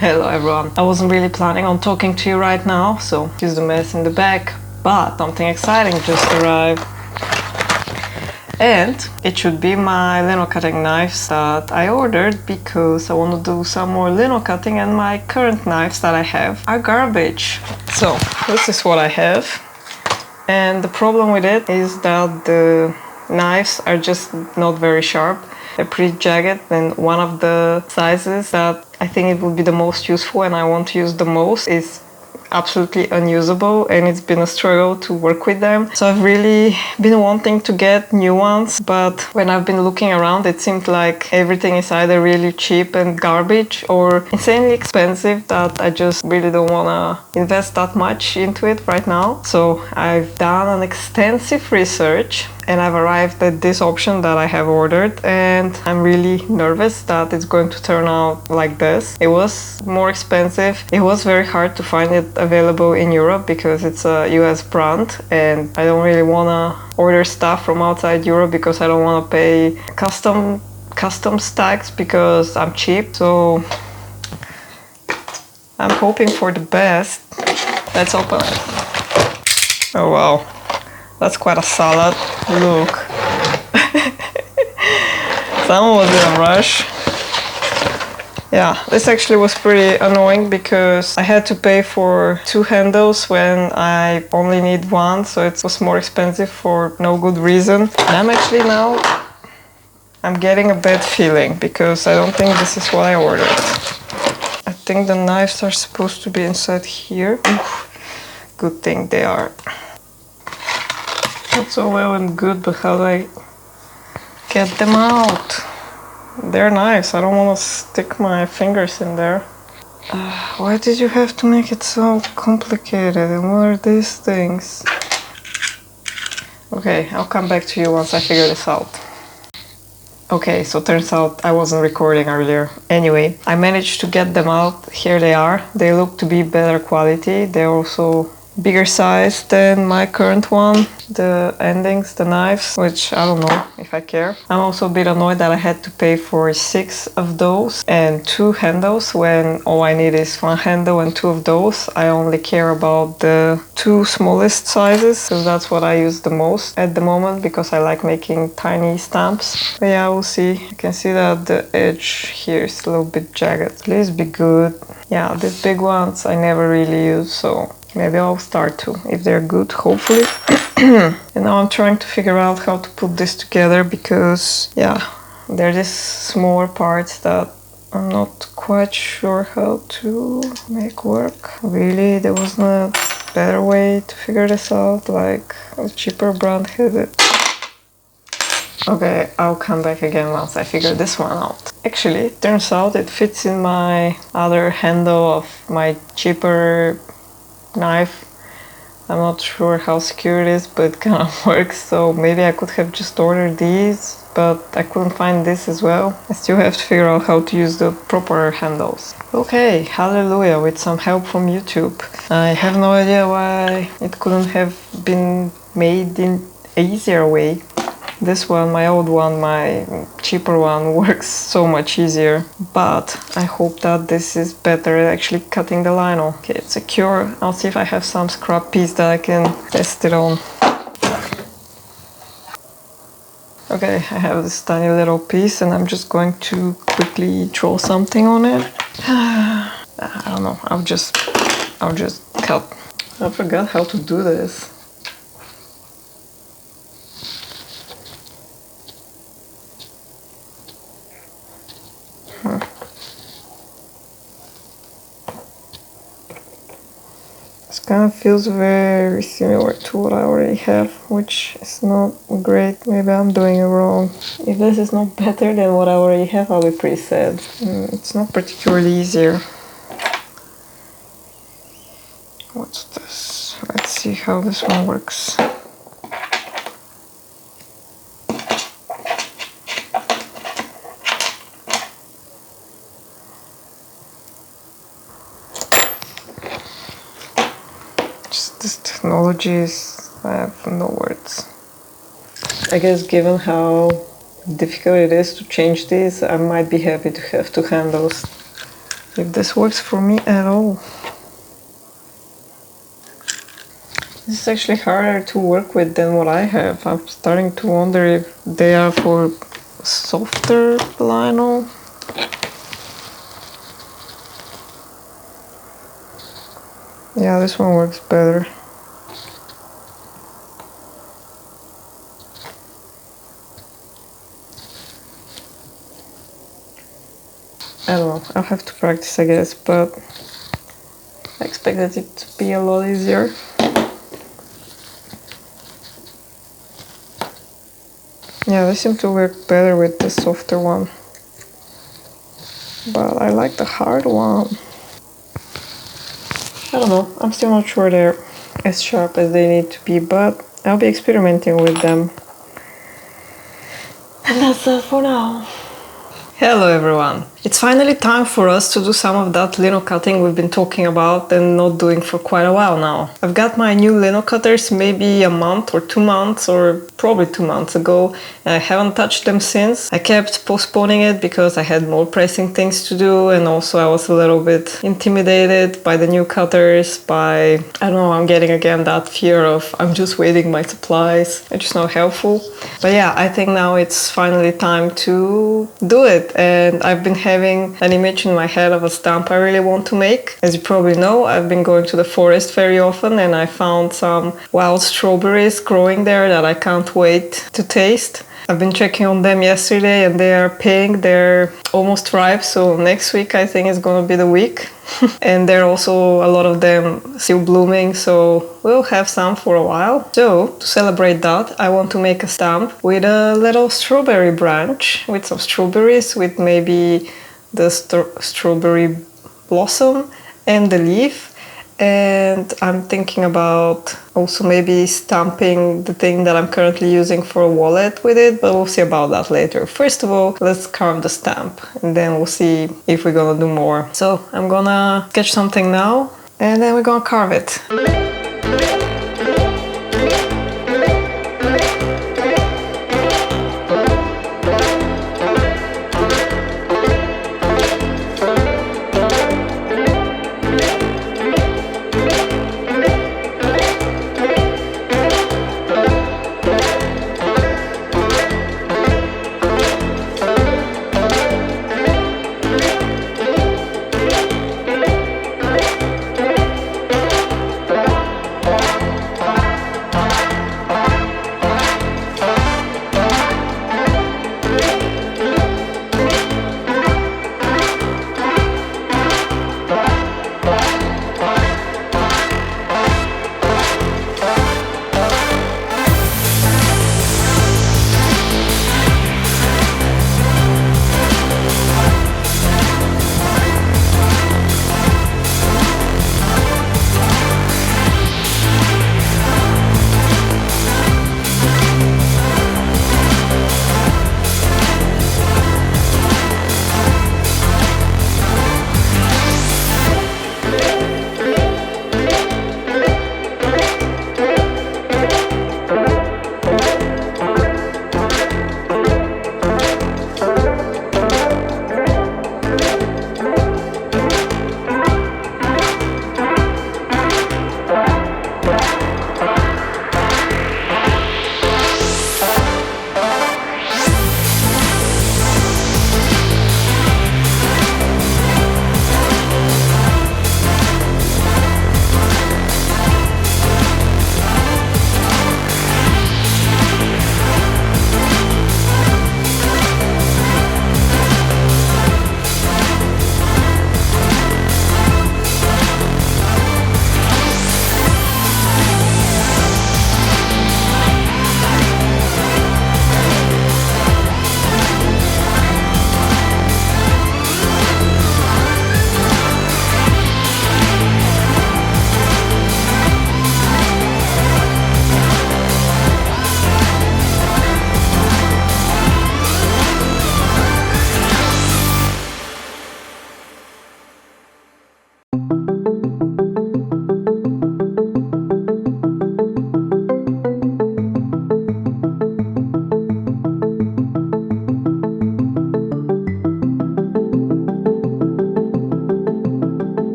Hello everyone. I wasn't really planning on talking to you right now, so excuse the mess in the back, but something exciting just arrived. And it should be my lino cutting knives that I ordered because I want to do some more lino cutting and my current knives that I have are garbage. So this is what I have. And the problem with it is that the knives are just not very sharp. They're pretty jagged, and one of the sizes that I think it would be the most useful and I want to use the most is absolutely unusable, and it's been a struggle to work with them. So I've really been wanting to get new ones, but when I've been looking around, it seemed like everything is either really cheap and garbage or insanely expensive that I just really don't want to invest that much into it right now. So I've done an extensive research and I've arrived at this option that I have ordered, and I'm really nervous that it's going to turn out like this. It was more expensive. It was very hard to find it available in Europe because it's a US brand, and I don't really want to order stuff from outside Europe because I don't want to pay customs tax because I'm cheap. So I'm hoping for the best. Let's open it. Oh wow. That's quite a salad. Look. Someone was in a rush. Yeah, this actually was pretty annoying because I had to pay for 2 handles when I only need one, so it was more expensive for no good reason. And I'm getting a bad feeling because I don't think this is what I ordered. I think the knives are supposed to be inside here. Oof. Good thing they are. That's all well and good, but how do I get them out? They're knives. I don't want to stick my fingers in there. Why did you have to make it so complicated? And what are these things? Okay, I'll come back to you once I figure this out. Okay, so turns out I wasn't recording earlier. Anyway, I managed to get them out. Here they are. They look to be better quality. They're also bigger size than my current one. The endings, the knives, which I don't know if I care. I'm also a bit annoyed that I had to pay for 6 of those and 2 handles when all I need is 1 handle and 2 of those. I only care about the 2 smallest sizes, so that's what I use the most at the moment because I like making tiny stamps. But yeah, we'll see. You can see that the edge here is a little bit jagged. Please be good. Yeah, these big ones I never really use, so maybe I'll start to, if they're good, hopefully. And now I'm trying to figure out how to put this together because, yeah, there are these smaller parts that I'm not quite sure how to make work. Really, there wasn't a better way to figure this out, like a cheaper brand has it. Okay, I'll come back again once I figure this one out. Actually, it turns out it fits in my other handle of my cheaper knife. I'm not sure how secure it is, but it kind of works, so maybe I could have just ordered these, but I couldn't find this as well. I still have to figure out how to use the proper handles. Okay, hallelujah, with some help from YouTube. I have no idea why it couldn't have been made in an easier way. This one, my old one, my cheaper one, works so much easier. But I hope that this is better at actually cutting the lino. Okay, it's secure. I'll see if I have some scrap piece that I can test it on. Okay, I have this tiny little piece and I'm just going to quickly draw something on it. I don't know, I'll just cut. I forgot how to do this. This kind of feels very similar to what I already have, which is not great. Maybe I'm doing it wrong. If this is not better than what I already have, I'll be pretty sad. It's not particularly easier. What's this? Let's see how this one works. This technology is, I have no words. I guess given how difficult it is to change these, I might be happy to have 2 handles. if this works for me at all. This is actually harder to work with than what I have. I'm starting to wonder if they are for softer lino. Yeah, this one works better. I don't know, I'll have to practice, I guess, but I expected it to be a lot easier. Yeah, they seem to work better with the softer one, but I like the hard one. I don't know, I'm still not sure they're as sharp as they need to be, but I'll be experimenting with them. And that's it for now. Hello everyone! It's finally time for us to do some of that lino cutting we've been talking about and not doing for quite a while now. I've got my new lino cutters maybe a month or 2 months or probably 2 months ago, and I haven't touched them since. I kept postponing it because I had more pressing things to do, and also I was a little bit intimidated by the new cutters, I don't know, I'm getting again that fear of I'm just waiting my supplies, which is not helpful. But yeah, I think now it's finally time to do it, and I've been having an image in my head of a stamp I really want to make. As you probably know, I've been going to the forest very often, and I found some wild strawberries growing there that I can't wait to taste. I've been checking on them yesterday and they are pink, they're almost ripe, so next week I think is gonna be the week. And there are also a lot of them still blooming, so we'll have some for a while. So, to celebrate that, I want to make a stamp with a little strawberry branch, with some strawberries, with maybe the strawberry blossom and the leaf. And I'm thinking about also maybe stamping the thing that I'm currently using for a wallet with it, but we'll see about that later. First of all, let's carve the stamp and then we'll see if we're gonna do more. So I'm gonna sketch something now and then we're gonna carve it.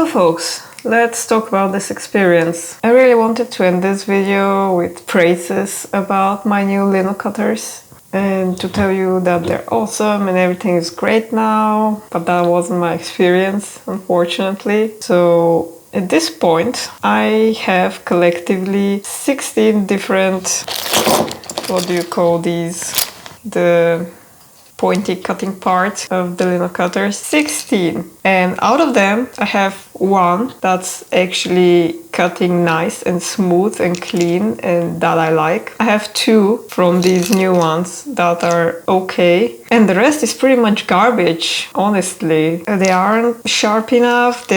So folks, let's talk about this experience. I really wanted to end this video with praises about my new lino cutters and to tell you that they're awesome and everything is great now, but that wasn't my experience, unfortunately. So at this point, I have collectively 16 different, what do you call these? The pointy cutting part of the lino cutters. 16, and out of them I have one that's actually cutting nice and smooth and clean and that I like. I have two from these new ones that are okay, and the rest is pretty much garbage, honestly. They aren't sharp enough,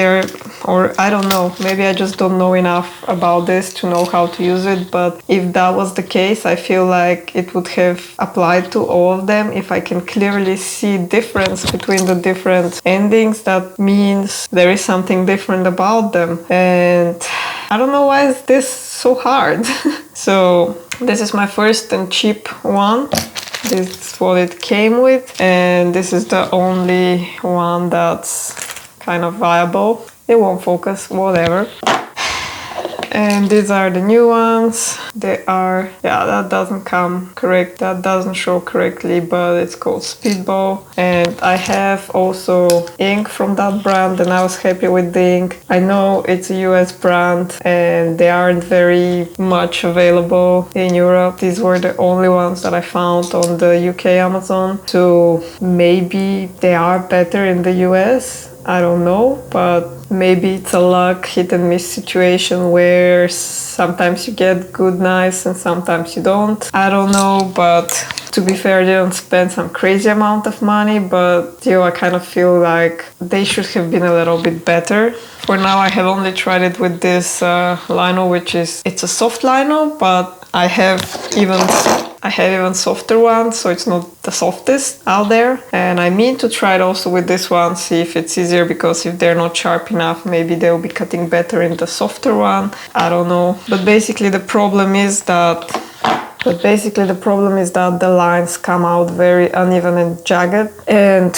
or I don't know, maybe I just don't know enough about this to know how to use it, but if that was the case, I feel like it would have applied to all of them. If I can clearly see difference between the different endings, that means there is something different about them, and I don't know why is this so hard. So this is my first and cheap one. This is what it came with, and this is the only one that's kind of viable. It won't focus, whatever. And these are the new ones. They are, yeah, that doesn't come correct, that doesn't show correctly, but it's called Speedball. And I have also ink from that brand, and I was happy with the ink. I know it's a US brand and they aren't very much available in Europe. These were the only ones that I found on the UK Amazon. So maybe they are better in the US. I don't know, but maybe it's a luck hit and miss situation where sometimes you get good knives and sometimes you don't. I don't know, but to be fair, they don't spend some crazy amount of money, but still I kind of feel like they should have been a little bit better. For now I have only tried it with this lino, it's a soft lino, but I have even softer ones, so it's not the softest out there. And I mean to try it also with this one, see if it's easier, because if they're not sharp enough, maybe they'll be cutting better in the softer one. I don't know. But basically the problem is that the lines come out very uneven and jagged, and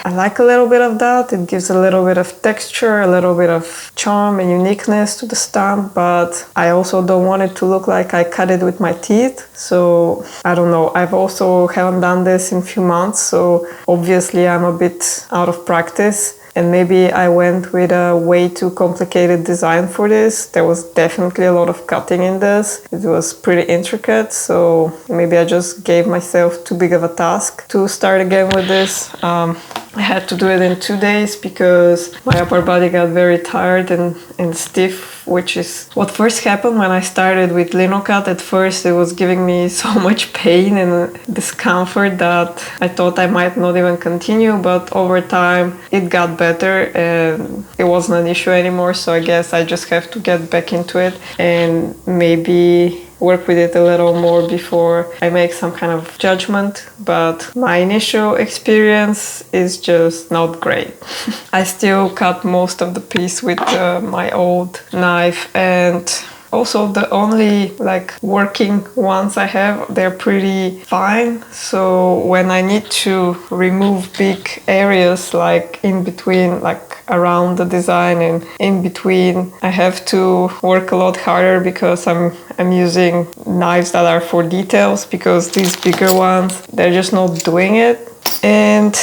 I like a little bit of that. It gives a little bit of texture, a little bit of charm and uniqueness to the stamp, but I also don't want it to look like I cut it with my teeth. So I don't know. I've also haven't done this in a few months, so obviously I'm a bit out of practice. And maybe I went with a way too complicated design for this. There was definitely a lot of cutting in this. It was pretty intricate, so maybe I just gave myself too big of a task to start again with this. I had to do it in 2 days because my upper body got very tired and stiff, which is what first happened when I started with linocut. At first it was giving me so much pain and discomfort that I thought I might not even continue, but over time it got better and it wasn't an issue anymore. So I guess I just have to get back into it and maybe work with it a little more before I make some kind of judgment. But my initial experience is just not great. I still cut most of the piece with my old knife, and also the only working ones I have, they're pretty fine. So when I need to remove big areas in between, around the design and in between, I have to work a lot harder because I'm using knives that are for details, because these bigger ones, they're just not doing it. And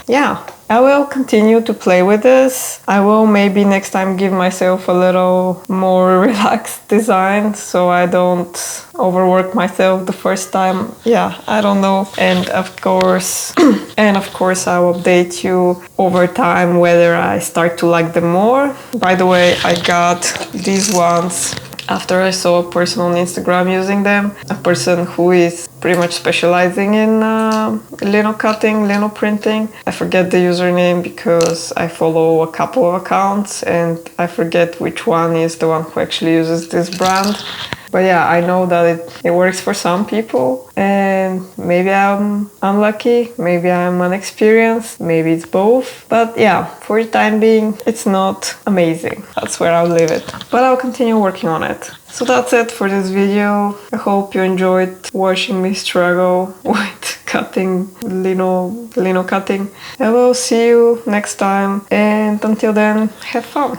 yeah, I will continue to play with this. I will maybe next time give myself a little more relaxed design so I don't overwork myself the first time. Yeah, I don't know. And of course, I'll update you over time whether I start to like them more. By the way, I got these ones after I saw a person on Instagram using them, a person who is pretty much specializing in lino cutting, lino printing. I forget the username because I follow a couple of accounts and I forget which one is the one who actually uses this brand. But yeah, I know that it works for some people, and maybe I'm unlucky, maybe I'm unexperienced, maybe it's both. But yeah, for the time being, it's not amazing. That's where I'll leave it. But I'll continue working on it. So that's it for this video. I hope you enjoyed watching me struggle with cutting lino cutting. I will see you next time, and until then, have fun.